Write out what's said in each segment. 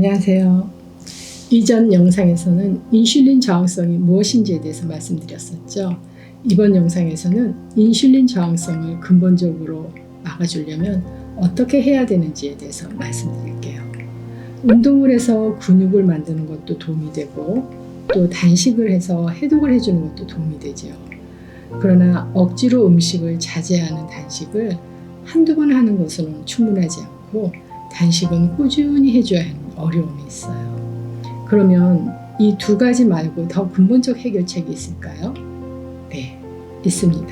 안녕하세요. 이전 영상에서는 인슐린 저항성이 무엇인지에 대해서 말씀드렸었죠. 이번 영상에서는 인슐린 저항성을 근본적으로 막아주려면 어떻게 해야 되는지에 대해서 말씀드릴게요. 운동을 해서 근육을 만드는 것도 도움이 되고 또 단식을 해서 해독을 해주는 것도 도움이 되죠. 그러나 억지로 음식을 자제하는 단식을 한두 번 하는 것으로는 충분하지 않고 단식은 꾸준히 해줘야 하는 어려움이 있어요. 그러면 이 두 가지 말고 더 근본적 해결책이 있을까요? 네, 있습니다.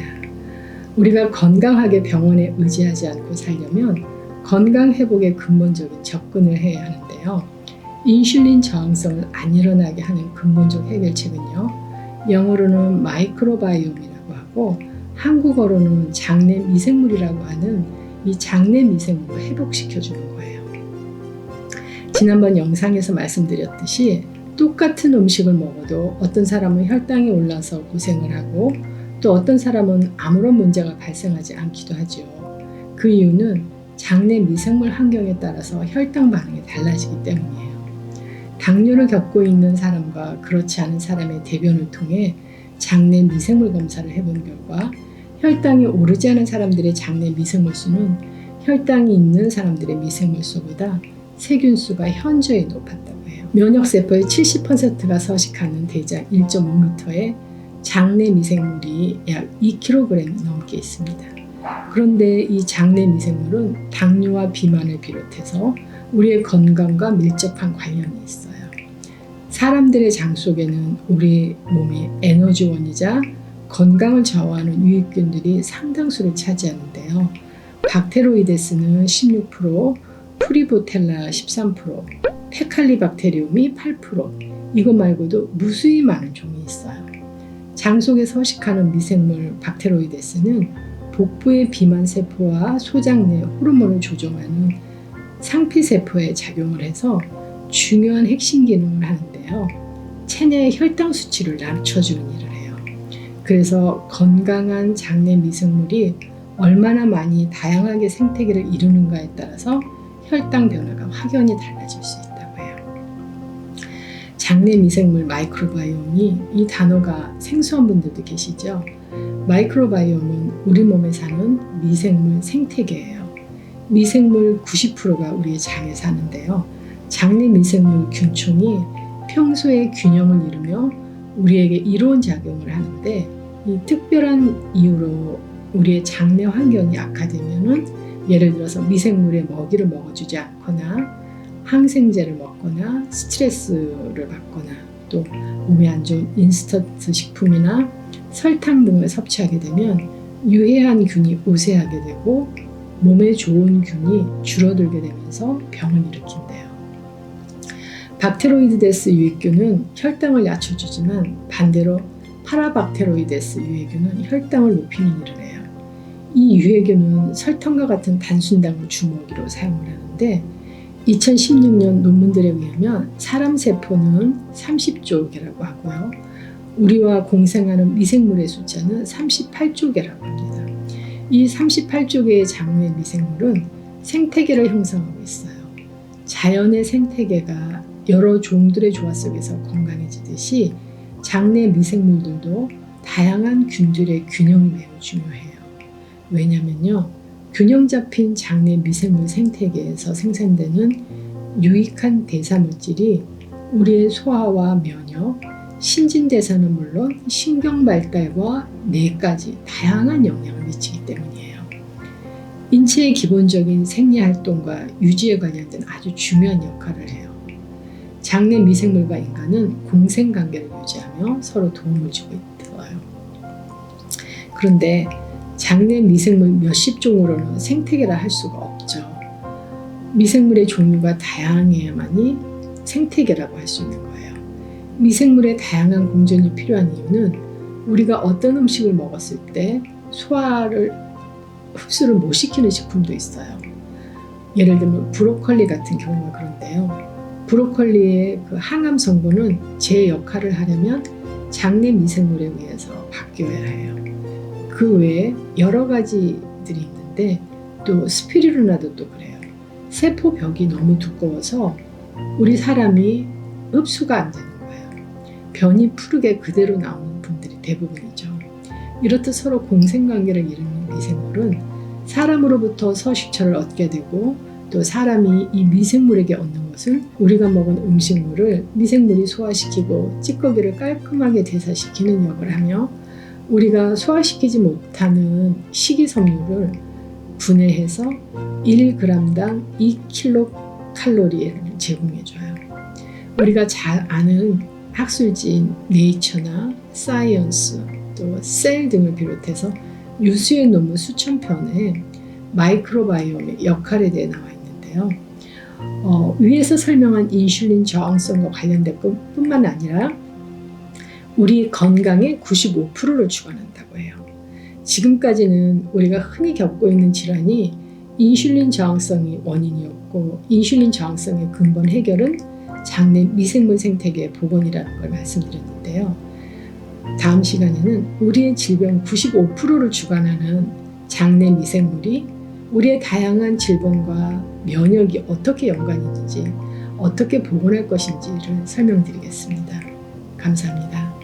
우리가 건강하게 병원에 의지하지 않고 살려면 건강 회복에 근본적인 접근을 해야 하는데요. 인슐린 저항성을 안 일어나게 하는 근본적 해결책은요. 영어로는 마이크로바이옴이라고 하고 한국어로는 장내 미생물이라고 하는 이 장내 미생물을 회복시켜주는 거예요. 지난번 영상에서 말씀드렸듯이 똑같은 음식을 먹어도 어떤 사람은 혈당이 올라서 고생을 하고 또 어떤 사람은 아무런 문제가 발생하지 않기도 하죠. 그 이유는 장내 미생물 환경에 따라서 혈당 반응이 달라지기 때문이에요. 당뇨를 겪고 있는 사람과 그렇지 않은 사람의 대변을 통해 장내 미생물 검사를 해본 결과 혈당이 오르지 않은 사람들의 장내 미생물 수는 혈당이 있는 사람들의 미생물 수보다 세균수가 현저히 높았다고 해요. 면역세포의 70%가 서식하는 대장 1.5m에 장내 미생물이 약 2kg이 넘게 있습니다. 그런데 이 장내 미생물은 당뇨와 비만을 비롯해서 우리의 건강과 밀접한 관련이 있어요. 사람들의 장 속에는 우리 몸의 에너지원이자 건강을 저하하는 유익균들이 상당수를 차지하는데요. 박테로이데스는 16%, 프리보텔라 13%, 페칼리박테리움이 8%, 이것 말고도 무수히 많은 종이 있어요. 장 속에 서식하는 미생물 박테로이데스는 복부의 비만세포와 소장 내 호르몬을 조종하는 상피세포에 작용을 해서 중요한 핵심 기능을 하는데요. 체내의 혈당 수치를 낮춰주는 일을 해요. 그래서 건강한 장내 미생물이 얼마나 많이 다양하게 생태계를 이루는가에 따라서 혈당 변화가 확연히 달라질 수 있다고 해요. 장내 미생물 마이크로바이옴이 이 단어가 생소한 분들도 계시죠? 마이크로바이옴은 우리 몸에 사는 미생물 생태계예요. 미생물 90%가 우리의 장에 사는데요. 장내 미생물 균총이 평소에 균형을 이루며 우리에게 이로운 작용을 하는데 이 특별한 이유로 우리의 장내 환경이 악화되면은 예를 들어서 미생물의 먹이를 먹어주지 않거나 항생제를 먹거나 스트레스를 받거나 또 몸에 안 좋은 인스턴트 식품이나 설탕 등을 섭취하게 되면 유해한 균이 우세하게 되고 몸에 좋은 균이 줄어들게 되면서 병을 일으킨대요. 박테로이데스 유익균은 혈당을 낮춰주지만 반대로 파라박테로이데스 유해균은 혈당을 높이는 일을 해요. 이 유해균은 설탕과 같은 단순당을 주먹이로 사용을 하는데 2016년 논문들에 의하면 사람 세포는 30조 개라고 하고요. 우리와 공생하는 미생물의 숫자는 38조 개라고 합니다. 이 38조 개의 장내 미생물은 생태계를 형성하고 있어요. 자연의 생태계가 여러 종들의 조화 속에서 건강해지듯이 장내 미생물들도 다양한 균들의 균형이 매우 중요해요. 왜냐면요, 균형 잡힌 장내 미생물 생태계에서 생산되는 유익한 대사물질이 우리의 소화와 면역, 신진대사는 물론 신경 발달과 뇌까지 다양한 영향을 미치기 때문이에요. 인체의 기본적인 생리활동과 유지에 관련된 아주 중요한 역할을 해요. 장내 미생물과 인간은 공생관계를 유지하며 서로 도움을 주고 있어요. 그런데 장내 미생물 몇십 종으로는 생태계라 할 수가 없죠. 미생물의 종류가 다양해야만이 생태계라고 할 수 있는 거예요. 미생물의 다양한 공존이 필요한 이유는 우리가 어떤 음식을 먹었을 때 흡수를 못 시키는 식품도 있어요. 예를 들면 브로콜리 같은 경우가 그런데요. 브로콜리의 그 항암 성분은 제 역할을 하려면 장내 미생물에 의해서 바뀌어야 해요. 그 외에 여러 가지들이 있는데 또 스피루리나도 또 그래요. 세포벽이 너무 두꺼워서 우리 사람이 흡수가 안 되는 거예요. 변이 푸르게 그대로 나오는 분들이 대부분이죠. 이렇듯 서로 공생관계를 이루는 미생물은 사람으로부터 서식처를 얻게 되고 또 사람이 이 미생물에게 얻는 것을 우리가 먹은 음식물을 미생물이 소화시키고 찌꺼기를 깔끔하게 대사시키는 역을 하며 우리가 소화시키지 못하는 식이섬유를 분해해서 1g당 2kcal를 제공해줘요. 우리가 잘 아는 학술지인 네이처나 사이언스 또 셀 등을 비롯해서 유수의 논문 수천 편에 마이크로바이옴의 역할에 대해 나와 있는데요. 위에서 설명한 인슐린 저항성과 관련된 뿐만 아니라 우리 건강의 95%를 주관한다고 해요. 지금까지는 우리가 흔히 겪고 있는 질환이 인슐린 저항성이 원인이었고 인슐린 저항성의 근본 해결은 장내 미생물 생태계의 복원이라는 걸 말씀드렸는데요. 다음 시간에는 우리의 질병 95%를 주관하는 장내 미생물이 우리의 다양한 질병과 면역이 어떻게 연관이 있는지 어떻게 복원할 것인지를 설명드리겠습니다. 감사합니다.